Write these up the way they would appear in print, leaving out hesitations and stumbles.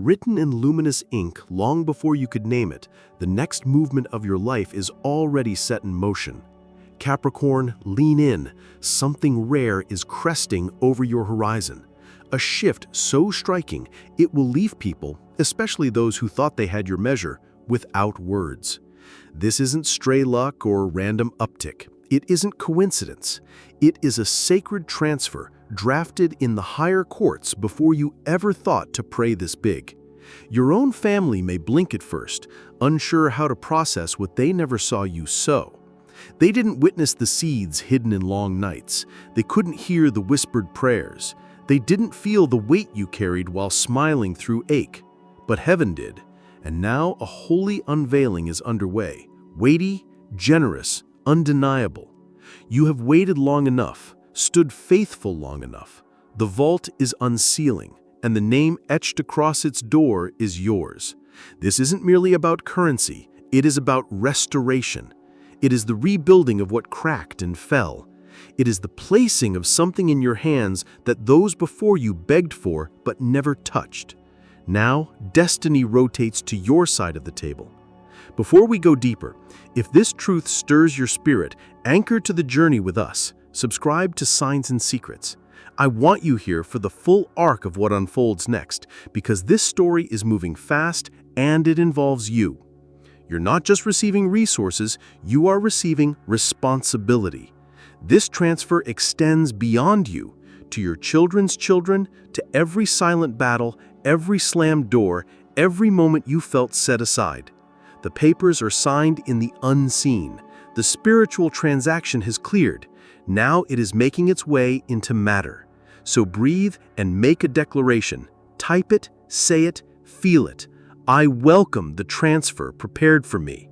Written in luminous ink long before you could name it, the next movement of your life is already set in motion. Capricorn, lean in. Something rare is cresting over your horizon. A shift so striking, it will leave people, especially those who thought they had your measure, without words. This isn't stray luck or random uptick. It isn't coincidence. It is a sacred transfer drafted in the higher courts before you ever thought to pray this big. Your own family may blink at first, unsure how to process what they never saw you sow. They didn't witness the seeds hidden in long nights. They couldn't hear the whispered prayers. They didn't feel the weight you carried while smiling through ache. But heaven did, and now a holy unveiling is underway. Weighty, generous, undeniable. You have waited long enough, stood faithful long enough. The vault is unsealing, and the name etched across its door is yours. This isn't merely about currency, it is about restoration. It is the rebuilding of what cracked and fell. It is the placing of something in your hands that those before you begged for but never touched. Now, destiny rotates to your side of the table. Before we go deeper, if this truth stirs your spirit, anchor to the journey with us. Subscribe to Signs and Secrets. I want you here for the full arc of what unfolds next, because this story is moving fast and it involves you. You're not just receiving resources, you are receiving responsibility. This transfer extends beyond you, to your children's children, to every silent battle, every slammed door, every moment you felt set aside. The papers are signed in the unseen. The spiritual transaction has cleared. Now it is making its way into matter. So breathe and make a declaration. Type it, say it, feel it. I welcome the transfer prepared for me.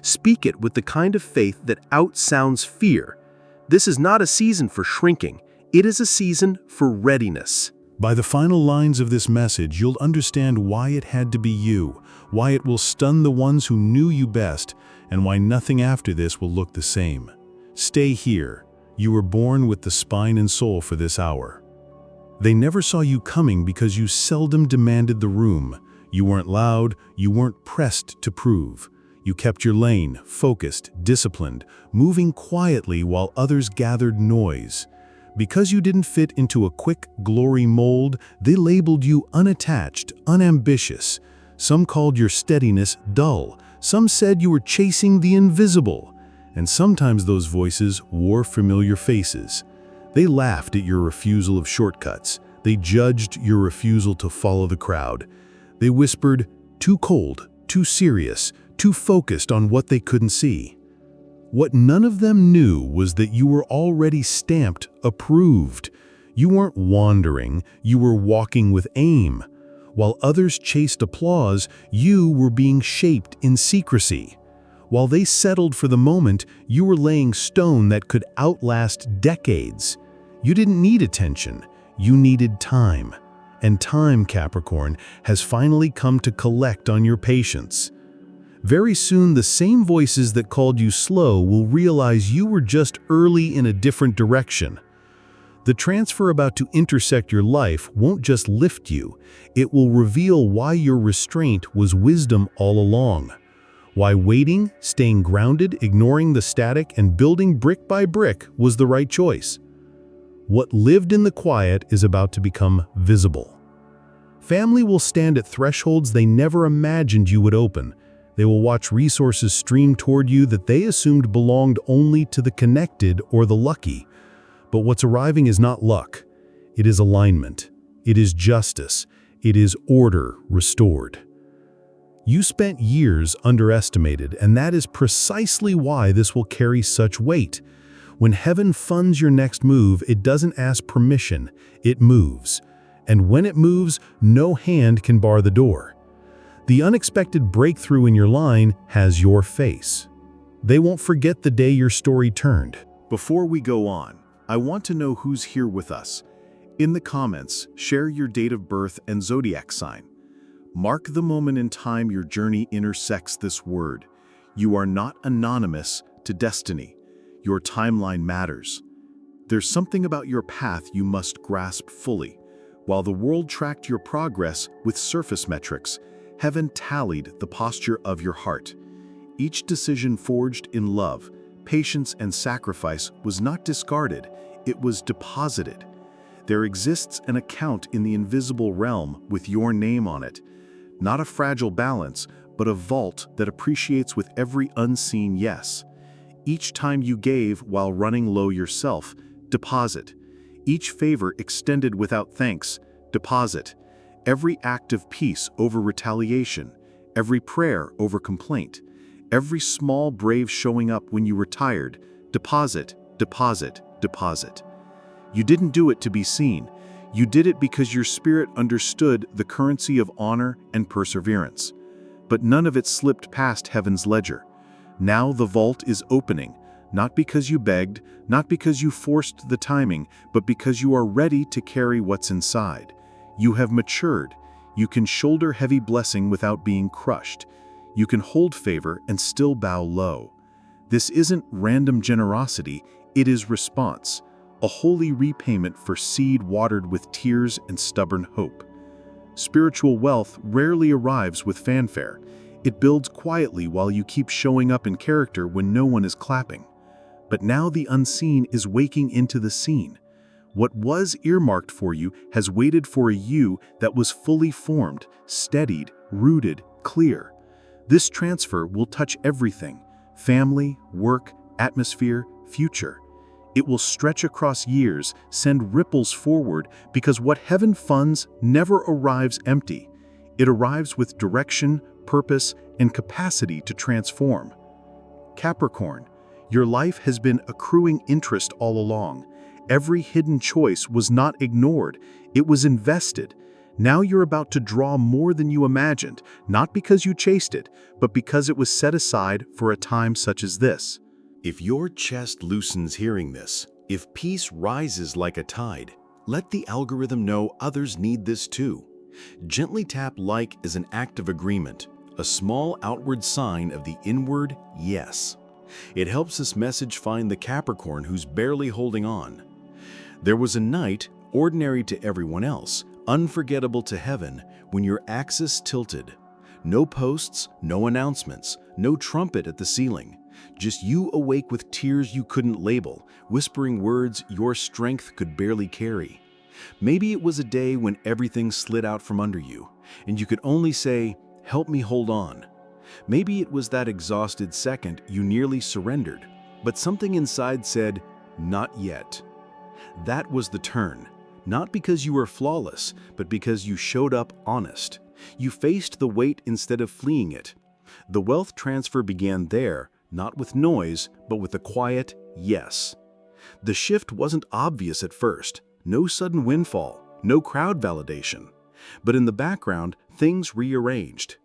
Speak it with the kind of faith that outsounds fear. This is not a season for shrinking. It is a season for readiness. By the final lines of this message, you'll understand why it had to be you, why it will stun the ones who knew you best, and why nothing after this will look the same. Stay here. You were born with the spine and soul for this hour. They never saw you coming because you seldom demanded the room. You weren't loud, you weren't pressed to prove. You kept your lane, focused, disciplined, moving quietly while others gathered noise. Because you didn't fit into a quick glory mold, they labeled you unattached, unambitious. Some called your steadiness dull. Some said you were chasing the invisible. And sometimes those voices wore familiar faces. They laughed at your refusal of shortcuts. They judged your refusal to follow the crowd. They whispered, too cold, too serious, too focused on what they couldn't see. What none of them knew was that you were already stamped approved. You weren't wandering, you were walking with aim. While others chased applause, you were being shaped in secrecy. While they settled for the moment, you were laying stone that could outlast decades. You didn't need attention, you needed time. And time, Capricorn, has finally come to collect on your patience. Very soon, the same voices that called you slow will realize you were just early in a different direction. The transfer about to intersect your life won't just lift you, it will reveal why your restraint was wisdom all along. Why waiting, staying grounded, ignoring the static, and building brick by brick was the right choice. What lived in the quiet is about to become visible. Family will stand at thresholds they never imagined you would open. They will watch resources stream toward you that they assumed belonged only to the connected or the lucky. But what's arriving is not luck. It is alignment. It is justice. It is order restored. You spent years underestimated, and that is precisely why this will carry such weight. When heaven funds your next move, it doesn't ask permission, it moves. And when it moves, no hand can bar the door. The unexpected breakthrough in your line has your face. They won't forget the day your story turned. Before we go on, I want to know who's here with us. In the comments, share your date of birth and zodiac sign. Mark the moment in time your journey intersects this word. You are not anonymous to destiny. Your timeline matters. There's something about your path you must grasp fully. While the world tracked your progress with surface metrics, heaven tallied the posture of your heart. Each decision forged in love, patience, and sacrifice was not discarded, it was deposited. There exists an account in the invisible realm with your name on it. Not a fragile balance, but a vault that appreciates with every unseen yes. Each time you gave while running low yourself, deposit. Each favor extended without thanks, deposit. Every act of peace over retaliation, every prayer over complaint, every small brave showing up when you were tired, deposit, deposit, deposit. You didn't do it to be seen. You did it because your spirit understood the currency of honor and perseverance. But none of it slipped past heaven's ledger. Now the vault is opening, not because you begged, not because you forced the timing, but because you are ready to carry what's inside. You have matured. You can shoulder heavy blessing without being crushed. You can hold favor and still bow low. This isn't random generosity, it is response, a holy repayment for seed watered with tears and stubborn hope. Spiritual wealth rarely arrives with fanfare. It builds quietly while you keep showing up in character when no one is clapping. But now the unseen is waking into the scene. What was earmarked for you has waited for a you that was fully formed, steadied, rooted, clear. This transfer will touch everything: family, work, atmosphere, future. It will stretch across years, send ripples forward, because what heaven funds never arrives empty. It arrives with direction, purpose, and capacity to transform. Capricorn, your life has been accruing interest all along. Every hidden choice was not ignored, it was invested. Now you're about to draw more than you imagined, not because you chased it, but because it was set aside for a time such as this. If your chest loosens hearing this, if peace rises like a tide, let the algorithm know others need this too. Gently tap like as an act of agreement, a small outward sign of the inward yes. It helps this message find the Capricorn who's barely holding on. There was a night, ordinary to everyone else, unforgettable to heaven, when your axis tilted. No posts, no announcements, no trumpet at the ceiling. Just you awake with tears you couldn't label, whispering words your strength could barely carry. Maybe it was a day when everything slid out from under you, and you could only say, "Help me hold on." Maybe it was that exhausted second you nearly surrendered, but something inside said, "Not yet." That was the turn, not because you were flawless, but because you showed up honest. You faced the weight instead of fleeing it. The wealth transfer began there, not with noise, but with a quiet yes. The shift wasn't obvious at first, no sudden windfall, no crowd validation. But in the background, things rearranged.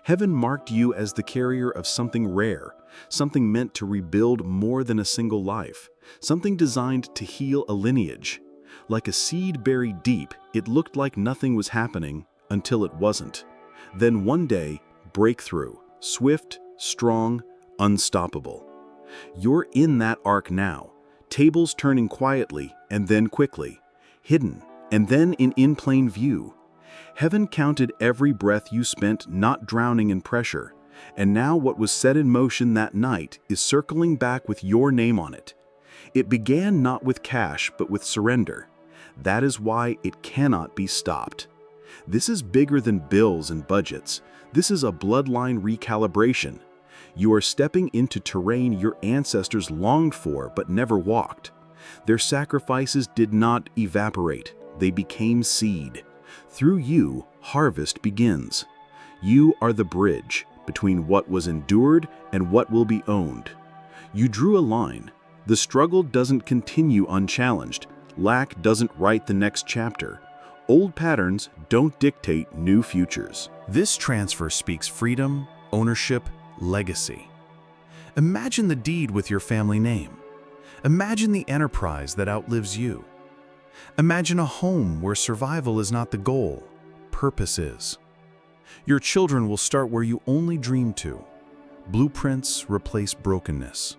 Heaven marked you as the carrier of something rare, something meant to rebuild more than a single life, something designed to heal a lineage. Like a seed buried deep, it looked like nothing was happening until it wasn't. Then one day, breakthrough, swift, strong, unstoppable. You're in that arc now, tables turning quietly and then quickly, hidden and then in plain view. Heaven counted every breath you spent not drowning in pressure, and now what was set in motion that night is circling back with your name on it. It began not with cash but with surrender. That is why it cannot be stopped. This is bigger than bills and budgets. This is a bloodline recalibration. You are stepping into terrain your ancestors longed for but never walked. Their sacrifices did not evaporate, they became seed. Through you, harvest begins. You are the bridge between what was endured and what will be owned. You drew a line. The struggle doesn't continue unchallenged. Lack doesn't write the next chapter. Old patterns don't dictate new futures. This transfer speaks freedom, ownership, legacy. Imagine the deed with your family name. Imagine the enterprise that outlives you. Imagine a home where survival is not the goal, purpose is. Your children will start where you only dreamed to. Blueprints replace brokenness.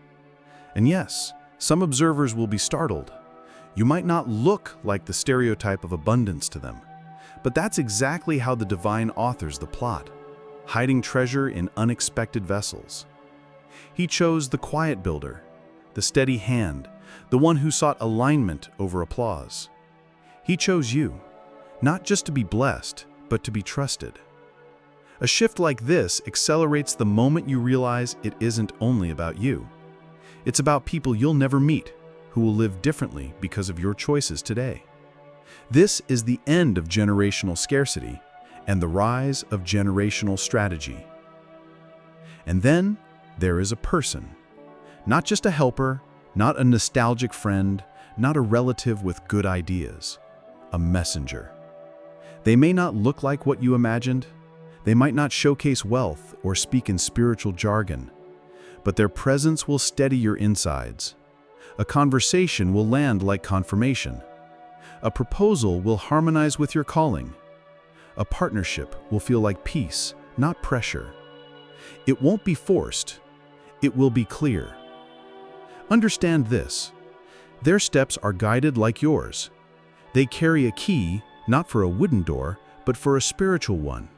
And yes, some observers will be startled. You might not look like the stereotype of abundance to them. But that's exactly how the divine authors the plot, hiding treasure in unexpected vessels. He chose the quiet builder, the steady hand, the one who sought alignment over applause. He chose you, not just to be blessed, but to be trusted. A shift like this accelerates the moment you realize it isn't only about you. It's about people you'll never meet, who will live differently because of your choices today. This is the end of generational scarcity and the rise of generational strategy. And then there is a person, not just a helper, not a nostalgic friend, not a relative with good ideas, a messenger. They may not look like what you imagined, they might not showcase wealth or speak in spiritual jargon, but their presence will steady your insides. A conversation will land like confirmation. A proposal will harmonize with your calling. A partnership will feel like peace, not pressure. It won't be forced. It will be clear. Understand this. Their steps are guided like yours. They carry a key, not for a wooden door, but for a spiritual one.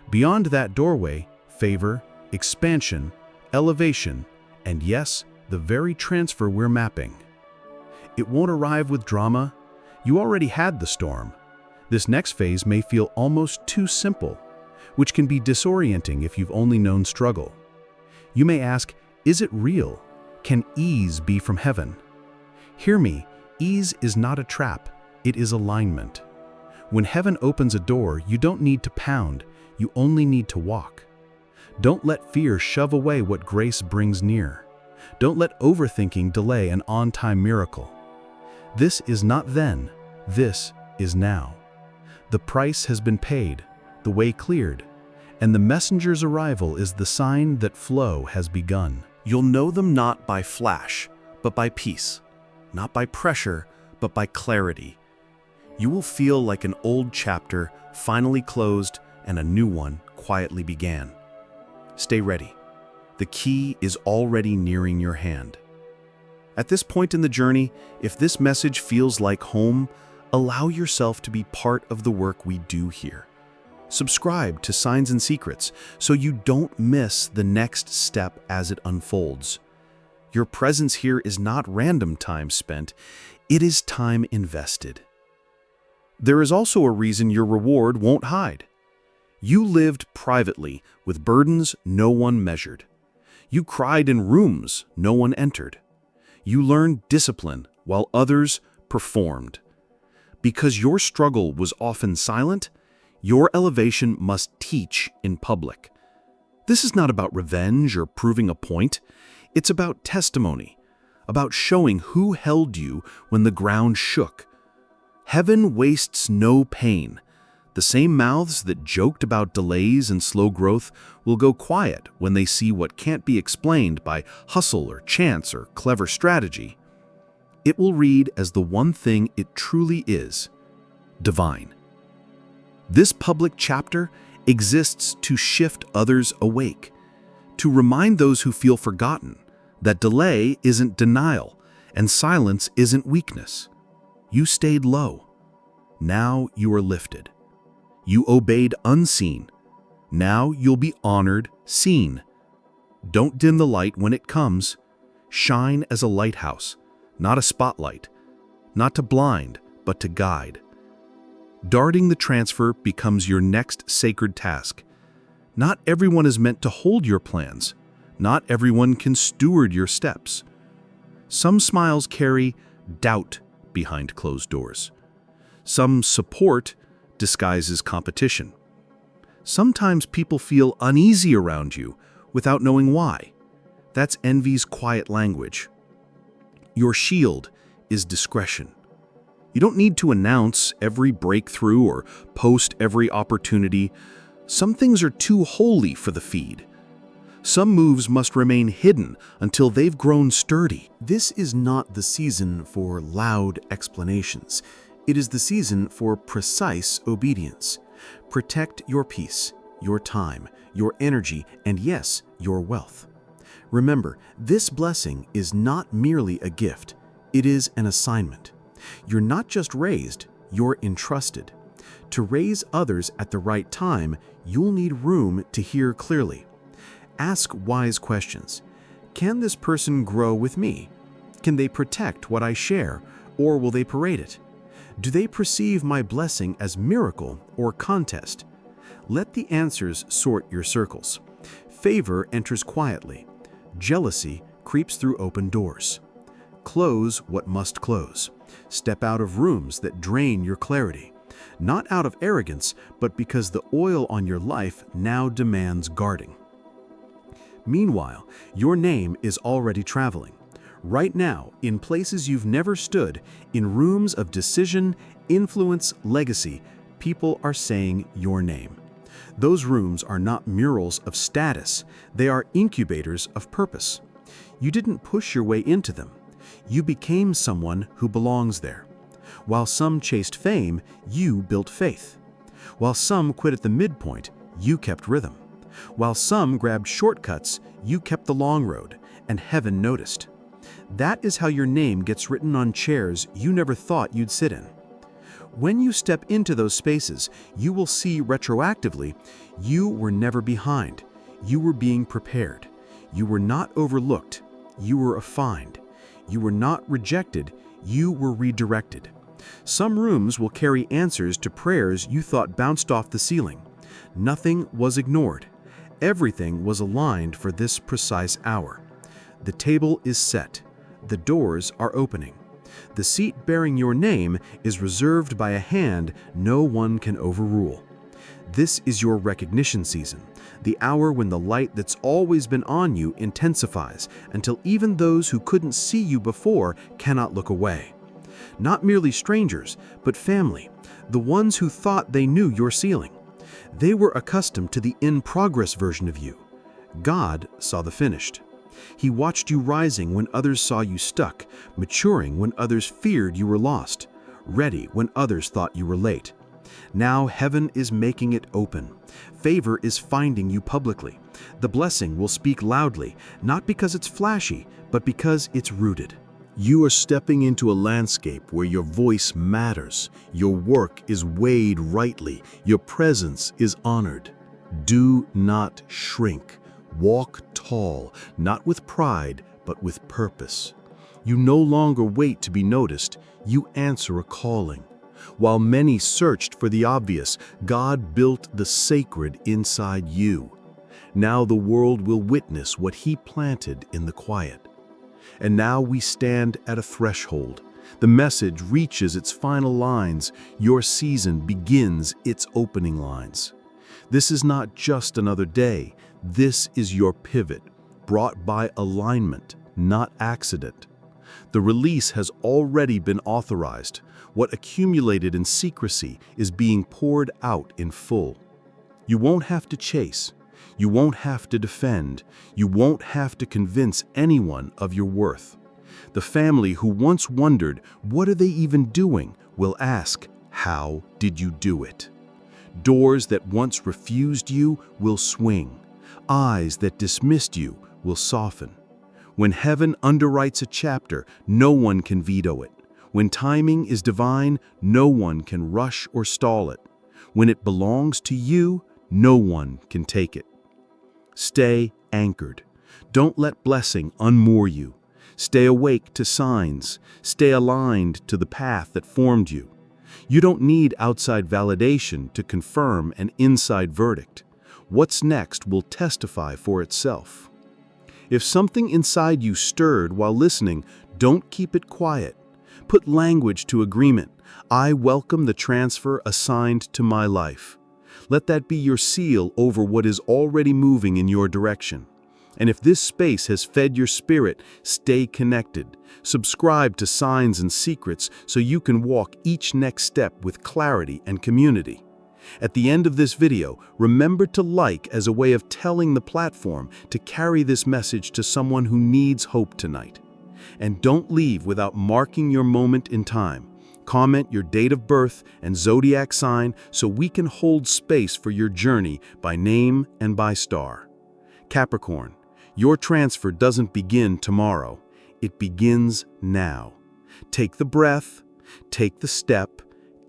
Beyond that doorway, favor, expansion, elevation, and yes, the very transfer we're mapping. It won't arrive with drama. You already had the storm. This next phase may feel almost too simple, which can be disorienting if you've only known struggle. You may ask, is it real? Can ease be from heaven? Hear me, ease is not a trap, it is alignment. When heaven opens a door, you don't need to pound, you only need to walk. Don't let fear shove away what grace brings near. Don't let overthinking delay an on-time miracle. This is not then, this is now. The price has been paid, the way cleared, and the messenger's arrival is the sign that flow has begun. You'll know them not by flash, but by peace, not by pressure, but by clarity. You will feel like an old chapter finally closed and a new one quietly began. Stay ready. The key is already nearing your hand. At this point in the journey, if this message feels like home, allow yourself to be part of the work we do here. Subscribe to Signs and Secrets so you don't miss the next step as it unfolds. Your presence here is not random time spent, it is time invested. There is also a reason your reward won't hide. You lived privately with burdens no one measured. You cried in rooms no one entered. You learned discipline while others performed. Because your struggle was often silent, your elevation must teach in public. This is not about revenge or proving a point. It's about testimony, about showing who held you when the ground shook. Heaven wastes no pain. The same mouths that joked about delays and slow growth will go quiet when they see what can't be explained by hustle or chance or clever strategy. It will read as the one thing it truly is: divine. This public chapter exists to shift others awake, to remind those who feel forgotten that delay isn't denial and silence isn't weakness. You stayed low. Now you are lifted. You obeyed unseen. Now you'll be honored seen. Don't dim the light when it comes. Shine as a lighthouse, not a spotlight. Not to blind, but to guide. Darting the transfer becomes your next sacred task. Not everyone is meant to hold your plans. Not everyone can steward your steps. Some smiles carry doubt behind closed doors. Some support disguises competition. Sometimes people feel uneasy around you without knowing why. That's envy's quiet language. Your shield is discretion. You don't need to announce every breakthrough or post every opportunity. Some things are too holy for the feed. Some moves must remain hidden until they've grown sturdy. This is not the season for loud explanations. It is the season for precise obedience. Protect your peace, your time, your energy, and yes, your wealth. Remember, this blessing is not merely a gift, it is an assignment. You're not just raised, you're entrusted. To raise others at the right time, you'll need room to hear clearly. Ask wise questions. Can this person grow with me? Can they protect what I share, or will they parade it? Do they perceive my blessing as miracle or contest? Let the answers sort your circles. Favor enters quietly. Jealousy creeps through open doors. Close what must close. Step out of rooms that drain your clarity. Not out of arrogance, but because the oil on your life now demands guarding. Meanwhile, your name is already traveling. Right now, in places you've never stood, in rooms of decision, influence, legacy, people are saying your name. Those rooms are not murals of status, they are incubators of purpose. You didn't push your way into them. You became someone who belongs there. While some chased fame, you built faith. While some quit at the midpoint, you kept rhythm. While some grabbed shortcuts, you kept the long road, and heaven noticed. That is how your name gets written on chairs you never thought you'd sit in. When you step into those spaces, you will see retroactively, you were never behind. You were being prepared. You were not overlooked. You were a find. You were not rejected. You were redirected. Some rooms will carry answers to prayers you thought bounced off the ceiling. Nothing was ignored. Everything was aligned for this precise hour. The table is set. The doors are opening. The seat bearing your name is reserved by a hand no one can overrule. This is your recognition season, the hour when the light that's always been on you intensifies until even those who couldn't see you before cannot look away. Not merely strangers, but family, the ones who thought they knew your ceiling. They were accustomed to the in-progress version of you. God saw the finished. He watched you rising when others saw you stuck, maturing when others feared you were lost, ready when others thought you were late. Now heaven is making it open. Favor is finding you publicly. The blessing will speak loudly, not because it's flashy, but because it's rooted. You are stepping into a landscape where your voice matters, your work is weighed rightly, your presence is honored. Do not shrink. Walk tall, not with pride, but with purpose. You no longer wait to be noticed, you answer a calling. While many searched for the obvious, God built the sacred inside you. Now the world will witness what He planted in the quiet. And now we stand at a threshold. The message reaches its final lines. Your season begins its opening lines. This is not just another day. This is your pivot, brought by alignment, not accident. The release has already been authorized. What accumulated in secrecy is being poured out in full. You won't have to chase. You won't have to defend. You won't have to convince anyone of your worth. The family who once wondered, what are they even doing, will ask, how did you do it? Doors that once refused you will swing. Eyes that dismissed you will soften. When heaven underwrites a chapter, no one can veto it. When timing is divine, no one can rush or stall it. When it belongs to you, no one can take it. Stay anchored. Don't let blessing unmoor you. Stay awake to signs. Stay aligned to the path that formed you. You don't need outside validation to confirm an inside verdict. What's next will testify for itself. If something inside you stirred while listening, don't keep it quiet. Put language to agreement. I welcome the transfer assigned to my life. Let that be your seal over what is already moving in your direction. And if this space has fed your spirit, stay connected. Subscribe to Signs and Secrets so you can walk each next step with clarity and community. At the end of this video, remember to like as a way of telling the platform to carry this message to someone who needs hope tonight. And don't leave without marking your moment in time. Comment your date of birth and zodiac sign so we can hold space for your journey by name and by star. Capricorn, your transfer doesn't begin tomorrow. It begins now. Take the breath, take the step,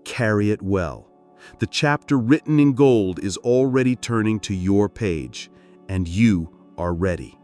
carry it well. The chapter written in gold is already turning to your page, and you are ready.